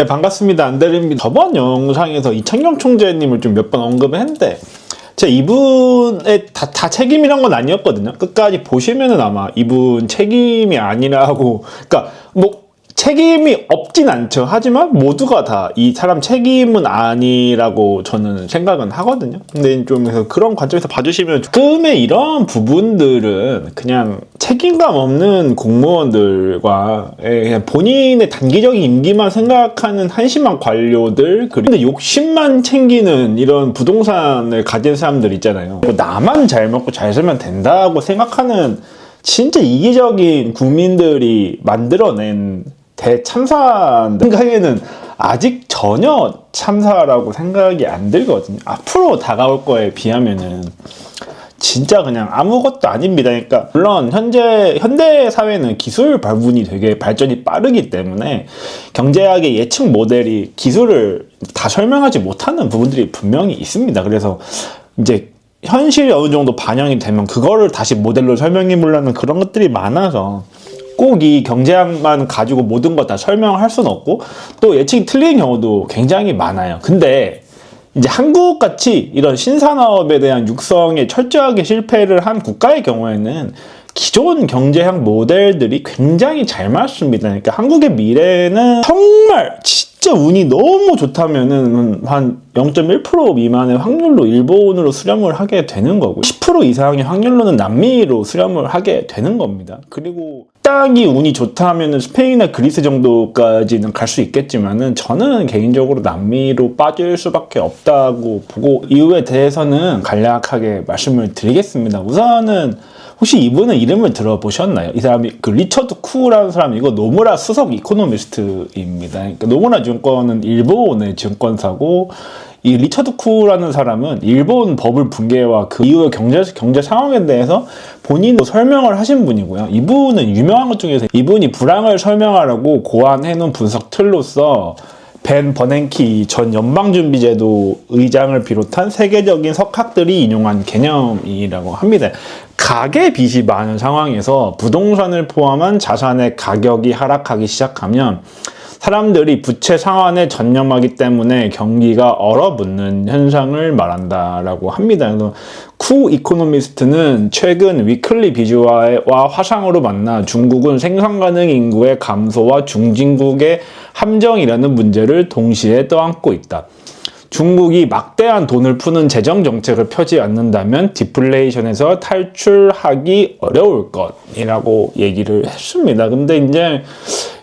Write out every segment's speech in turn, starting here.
네, 반갑습니다. 안대리입니다. 저번 영상에서 이창경 총재님을 좀 몇 번 언급했는데 제가 이분의 다 책임이란 건 아니었거든요. 끝까지 보시면은 아마 이분 책임이 아니라고, 그러니까 뭐 책임이 없진 않죠. 하지만 모두가 다 이 사람 책임은 아니라고 저는 생각은 하거든요. 근데 좀 그런 관점에서 봐주시면 조금의 이런 부분들은 그냥 책임감 없는 공무원들과 그냥 본인의 단기적인 임기만 생각하는 한심한 관료들, 그런데 욕심만 챙기는 이런 부동산을 가진 사람들 있잖아요. 나만 잘 먹고 잘 살면 된다고 생각하는 진짜 이기적인 국민들이 만들어낸 대참사 생각에는 아직 전혀 참사라고 생각이 안 들거든요. 앞으로 다가올 거에 비하면은 진짜 그냥 아무것도 아닙니다. 그러니까 물론 현대 사회는 기술 발분이 되게 발전이 빠르기 때문에 경제학의 예측 모델이 기술을 다 설명하지 못하는 부분들이 분명히 있습니다. 그래서 이제 현실이 어느 정도 반영이 되면 그거를 다시 모델로 설명해 보려는 그런 것들이 많아서 꼭 이 경제학만 가지고 모든 거 다 설명할 수는 없고, 또 예측이 틀린 경우도 굉장히 많아요. 근데 이제 한국같이 이런 신산업에 대한 육성에 철저하게 실패를 한 국가의 경우에는 기존 경제학 모델들이 굉장히 잘 맞습니다. 그러니까 한국의 미래는 정말 진짜 운이 너무 좋다면은 한 0.1% 미만의 확률로 일본으로 수렴을 하게 되는 거고, 10% 이상의 확률로는 남미로 수렴을 하게 되는 겁니다. 그리고 땅이 운이 좋다면은 스페인이나 그리스 정도까지는 갈 수 있겠지만은 저는 개인적으로 남미로 빠질 수밖에 없다고 보고, 이유에 대해서는 간략하게 말씀을 드리겠습니다. 우선은 혹시 이분은 이름을 들어보셨나요? 이 사람이 그 리처드 쿠라는 사람이고 노무라 수석 이코노미스트입니다. 그러니까 노무라 증권은 일본의 증권사고, 이 리처드 쿠라는 사람은 일본 버블 붕괴와 그 이후의 경제 상황에 대해서 본인도 설명을 하신 분이고요. 이분은 유명한 것 중에서 이분이 불황을 설명하라고 고안해놓은 분석 틀로서 벤 버냉키 전 연방준비제도 의장을 비롯한 세계적인 석학들이 인용한 개념이라고 합니다. 가계 빚이 많은 상황에서 부동산을 포함한 자산의 가격이 하락하기 시작하면 사람들이 부채 상환에 전념하기 때문에 경기가 얼어붙는 현상을 말한다라고 합니다. 그래서 쿠 이코노미스트는 최근 위클리 비주와 화상으로 만나 중국은 생산 가능 인구의 감소와 중진국의 함정이라는 문제를 동시에 떠안고 있다. 중국이 막대한 돈을 푸는 재정 정책을 펴지 않는다면 디플레이션에서 탈출하기 어려울 것이라고 얘기를 했습니다. 근데 이제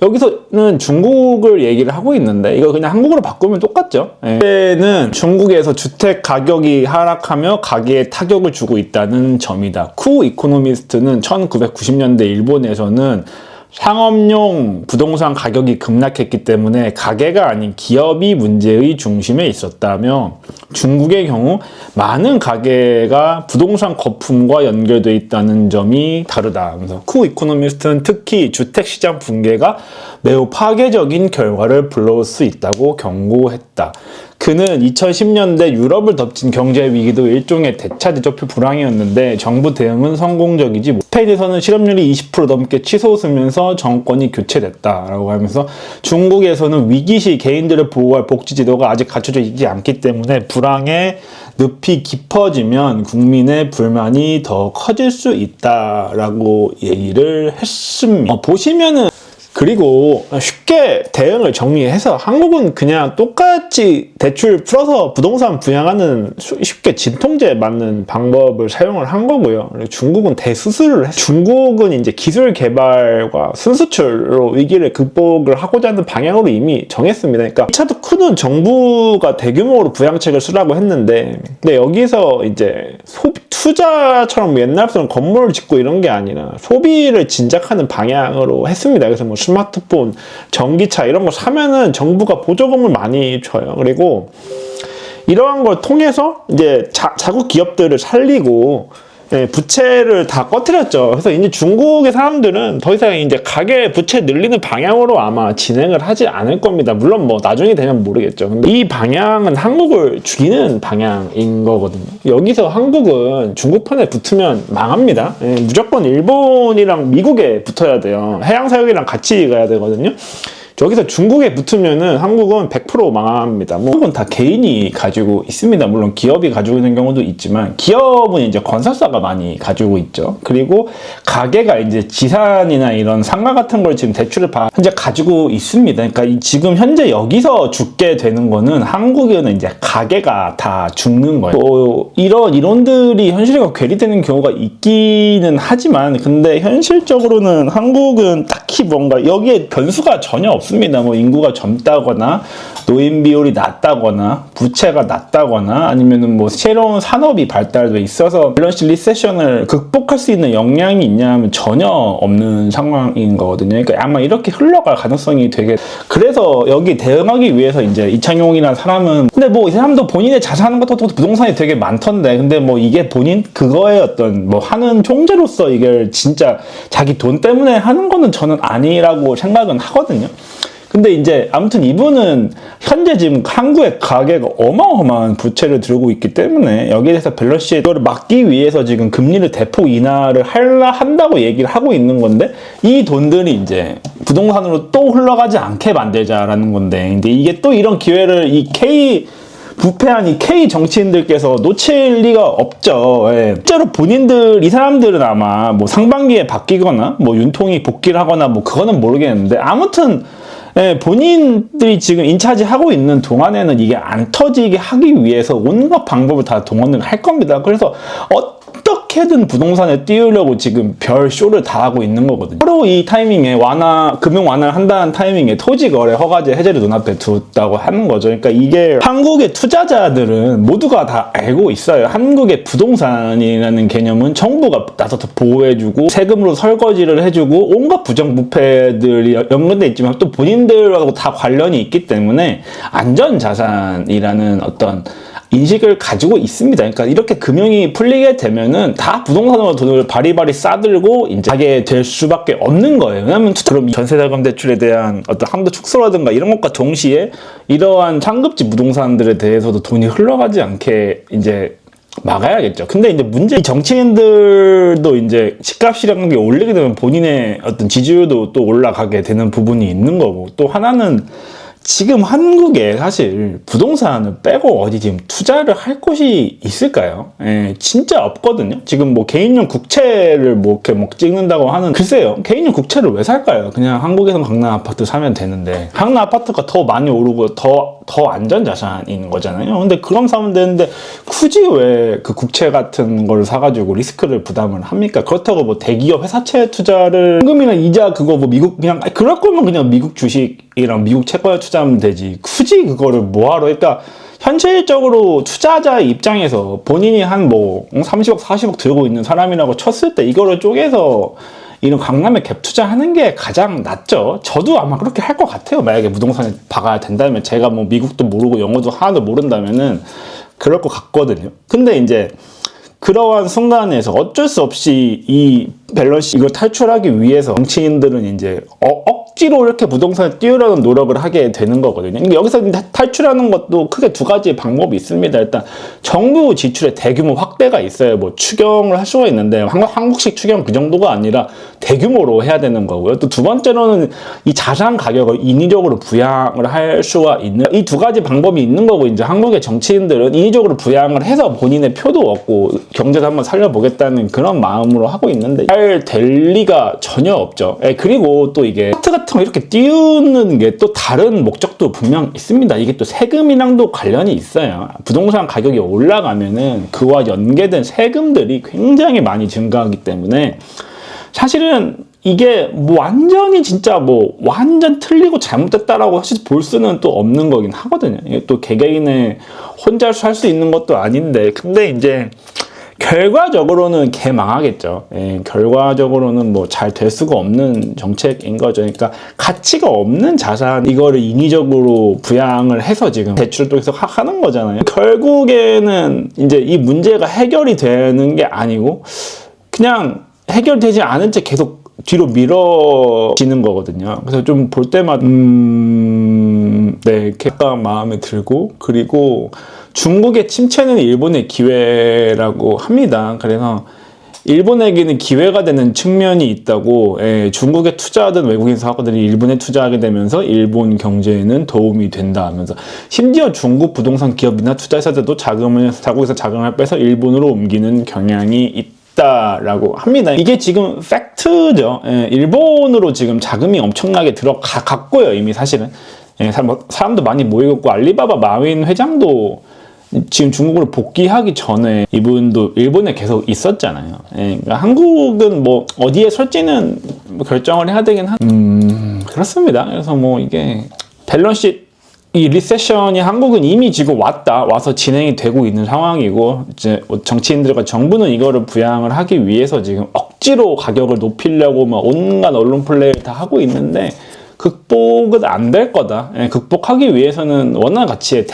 여기서는 중국을 얘기를 하고 있는데 이거 그냥 한국어로 바꾸면 똑같죠. 그때는 중국에서 주택 가격이 하락하며 가계에 타격을 주고 있다는 점이다. 쿠 이코노미스트는 1990년대 일본에서는 상업용 부동산 가격이 급락했기 때문에 가계가 아닌 기업이 문제의 중심에 있었다며, 중국의 경우 많은 가계가 부동산 거품과 연결되어 있다는 점이 다르다. 그래서 쿠 이코노미스트는 특히 주택시장 붕괴가 매우 파괴적인 결과를 불러올 수 있다고 경고했다. 그는 2010년대 유럽을 덮친 경제 위기도 일종의 대차대조표 불황이었는데 정부 대응은 성공적이지 못. 스페인에서는 실업률이 20% 넘게 치솟으면서 정권이 교체됐다라고 하면서, 중국에서는 위기시 개인들을 보호할 복지제도가 아직 갖춰져 있지 않기 때문에 불황의 늪이 깊어지면 국민의 불만이 더 커질 수 있다라고 얘기를 했습니다. 보시면은, 그리고 쉽게 대응을 정리해서 한국은 그냥 똑같이 대출 풀어서 부동산 부양하는 쉽게 진통제 맞는 방법을 사용을 한 거고요. 그리고 중국은 대수술을 했어요. 중국은 이제 기술 개발과 순수출로 위기를 극복을 하고자 하는 방향으로 이미 정했습니다. 그러니까 리차드 쿠는 정부가 대규모로 부양책을 쓰라고 했는데, 근데 여기서 이제 투자처럼 옛날처럼 건물을 짓고 이런 게 아니라 소비를 진작하는 방향으로 했습니다. 그래서 뭐 스마트폰, 전기차 이런 거 사면은 정부가 보조금을 많이 줘요. 그리고 이러한 걸 통해서 이제 자국 기업들을 살리고 부채를 다 꺼트렸죠. 그래서 이제 중국의 사람들은 더 이상 이제 가계 부채 늘리는 방향으로 아마 진행을 하지 않을 겁니다. 물론 뭐 나중에 되면 모르겠죠. 근데 이 방향은 한국을 죽이는 방향인 거거든요. 여기서 한국은 중국 편에 붙으면 망합니다. 무조건 일본이랑 미국에 붙어야 돼요. 해양사역이랑 같이 가야 되거든요. 여기서 중국에 붙으면은 한국은 100% 망합니다. 뭐 한국은 다 개인이 가지고 있습니다. 물론 기업이 가지고 있는 경우도 있지만 기업은 이제 건설사가 많이 가지고 있죠. 그리고 가게가 이제 지산이나 이런 상가 같은 걸 지금 대출을 현재 가지고 있습니다. 그러니까 지금 현재 여기서 죽게 되는 거는 한국에는 이제 가게가 다 죽는 거예요. 또 이런 이론들이 현실과 괴리되는 경우가 있기는 하지만 근데 현실적으로는 한국은 딱히 뭔가 여기에 변수가 전혀 없습니다. 뭐 인구가 젊다거나 노인 비율이 낮다거나 부채가 낮다거나 아니면은 뭐 새로운 산업이 발달돼 있어서 밸런스 리세션을 극복할 수 있는 역량이 있냐면 전혀 없는 상황인 거거든요. 그러니까 아마 이렇게 흘러갈 가능성이 되게 그래서 여기 대응하기 위해서 이제 이창용이라는 사람은 근데 뭐 이 사람도 본인의 자산 같은 것도 부동산이 되게 많던데 근데 뭐 이게 본인 그거의 어떤 뭐 하는 총재로서 이게 진짜 자기 돈 때문에 하는 거는 저는 아니라고 생각은 하거든요. 근데 이제 아무튼 이분은 현재 지금 한국의 가계가 어마어마한 부채를 들고 있기 때문에 여기에 대해서 밸런스 이거를 막기 위해서 지금 금리를 대폭 인하를 한다고 얘기를 하고 있는 건데 이 돈들이 이제 부동산으로 또 흘러가지 않게 만들자라는 건데 근데 이게 또 이런 기회를 이 부패한 이 K 정치인들께서 놓칠 리가 없죠. 예. 실제로 본인들, 이 사람들은 아마 뭐 상반기에 바뀌거나 뭐 윤통이 복귀를 하거나 뭐 그거는 모르겠는데 아무튼 예, 본인들이 지금 인차지 하고 있는 동안에는 이게 안 터지게 하기 위해서 온갖 방법을 다 동원을 할 겁니다. 그래서 어떻게든 부동산에 띄우려고 지금 별 쇼를 다 하고 있는 거거든요. 바로 이 타이밍에 금융 완화를 한다는 타이밍에 토지거래 허가제 해제를 눈앞에 뒀다고 하는 거죠. 그러니까 이게 한국의 투자자들은 모두가 다 알고 있어요. 한국의 부동산이라는 개념은 정부가 나서서 보호해주고 세금으로 설거지를 해주고 온갖 부정부패들이 연관돼 있지만 또 본인들하고 다 관련이 있기 때문에 안전자산이라는 어떤 인식을 가지고 있습니다. 그러니까 이렇게 금융이 풀리게 되면은 다 부동산으로 돈을 바리바리 싸들고 이제 하게 될 수밖에 없는 거예요. 왜냐하면 그럼 전세자금 대출에 대한 어떤 한도 축소라든가 이런 것과 동시에 이러한 상급지 부동산들에 대해서도 돈이 흘러가지 않게 이제 막아야겠죠. 근데 이제 이 정치인들도 이제 집값이라는 게 올리게 되면 본인의 어떤 지지율도 또 올라가게 되는 부분이 있는 거고 또 하나는 지금 한국에 사실 부동산을 빼고 어디 지금 투자를 할 곳이 있을까요? 예, 진짜 없거든요. 지금 뭐 개인용 국채를 뭐 이렇게 뭐 찍는다고 하는 글쎄요. 개인용 국채를 왜 살까요? 그냥 한국에서 강남 아파트 사면 되는데 강남 아파트가 더 많이 오르고 더 안전 자산인 거잖아요. 근데 그럼 사면 되는데 굳이 왜 그 국채 같은 걸 사가지고 리스크를 부담을 합니까? 그렇다고 뭐 대기업 회사채 투자를 현금이나 이자 그거 뭐 미국 그냥 그럴 거면 그냥 미국 주식이랑 미국 채권에 투자하면 되지. 굳이 그거를 뭐하러? 그러니까 현실적으로 투자자 입장에서 본인이 한 뭐 30억, 40억 들고 있는 사람이라고 쳤을 때 이거를 쪼개서 이런 강남에 갭 투자하는 게 가장 낫죠. 저도 아마 그렇게 할 것 같아요. 만약에 부동산에 박아야 된다면 제가 뭐 미국도 모르고 영어도 하나도 모른다면은 그럴 것 같거든요. 근데 이제 그러한 순간에서 어쩔 수 없이 이 밸런스 이걸 탈출하기 위해서 정치인들은 이제 억지로 이렇게 부동산에 띄우려는 노력을 하게 되는 거거든요. 여기서 탈출하는 것도 크게 두 가지 방법이 있습니다. 일단 정부 지출의 대규모 확대가 있어요. 뭐 추경을 할 수가 있는데 한국식 추경 그 정도가 아니라 대규모로 해야 되는 거고요. 또 두 번째로는 이 자산 가격을 인위적으로 부양을 할 수가 있는 이 두 가지 방법이 있는 거고 이제 한국의 정치인들은 인위적으로 부양을 해서 본인의 표도 얻고 경제도 한번 살려보겠다는 그런 마음으로 하고 있는데 잘 될 리가 전혀 없죠. 그리고 또 이게 아파트 같은 거 이렇게 띄우는 게 또 다른 목적도 분명 있습니다. 이게 또 세금이랑도 관련이 있어요. 부동산 가격이 올라가면은 그와 연계된 세금들이 굉장히 많이 증가하기 때문에 사실은 이게 뭐 완전히 진짜 뭐 완전 틀리고 잘못됐다라고 사실 볼 수는 또 없는 거긴 하거든요. 이게 또 개개인의 혼자 할 수 있는 것도 아닌데 근데 이제 결과적으로는 개망하겠죠. 결과적으로는 뭐 잘 될 수가 없는 정책인 거죠. 그러니까 가치가 없는 자산 이거를 인위적으로 부양을 해서 지금 대출을 또 계속 하는 거잖아요. 결국에는 이제 이 문제가 해결이 되는 게 아니고 그냥 해결되지 않은 채 계속 뒤로 미뤄지는 거거든요. 그래서 좀 볼 때마다 네, 객관 마음에 들고 그리고 중국의 침체는 일본의 기회라고 합니다. 그래서 일본에게는 기회가 되는 측면이 있다고. 예, 중국에 투자하던 외국인 사업가들이 일본에 투자하게 되면서 일본 경제에는 도움이 된다 하면서, 심지어 중국 부동산 기업이나 투자사들도 자국에서 자금을 빼서 일본으로 옮기는 경향이 있다라고 합니다. 이게 지금 팩트죠. 예, 일본으로 지금 자금이 엄청나게 들어갔고요, 이미 사실은. 예, 사람도 많이 모이고 있고, 알리바바 마윈 회장도 지금 중국으로 복귀하기 전에 이분도 일본에 계속 있었잖아요. 예, 그러니까 한국은 뭐 어디에 설지는 뭐 결정을 해야 되긴 그렇습니다. 그래서 뭐 이게 밸런스 이 리세션이 한국은 이미 지금 와서 진행이 되고 있는 상황이고, 이제 정치인들과 정부는 이거를 부양을 하기 위해서 지금 억지로 가격을 높이려고 막 온갖 언론 플레이를 다 하고 있는데, 극복은 안 될 거다. 예, 극복하기 위해서는 원화 가치의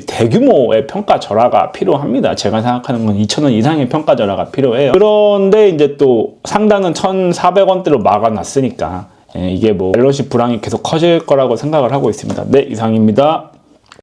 대규모의 평가 절하가 필요합니다. 제가 생각하는 건 2,000원 이상의 평가 절하가 필요해요. 그런데 이제 또 상단은 1,400원대로 막아놨으니까, 예, 이게 뭐 밸런스 불황이 계속 커질 거라고 생각을 하고 있습니다. 네, 이상입니다.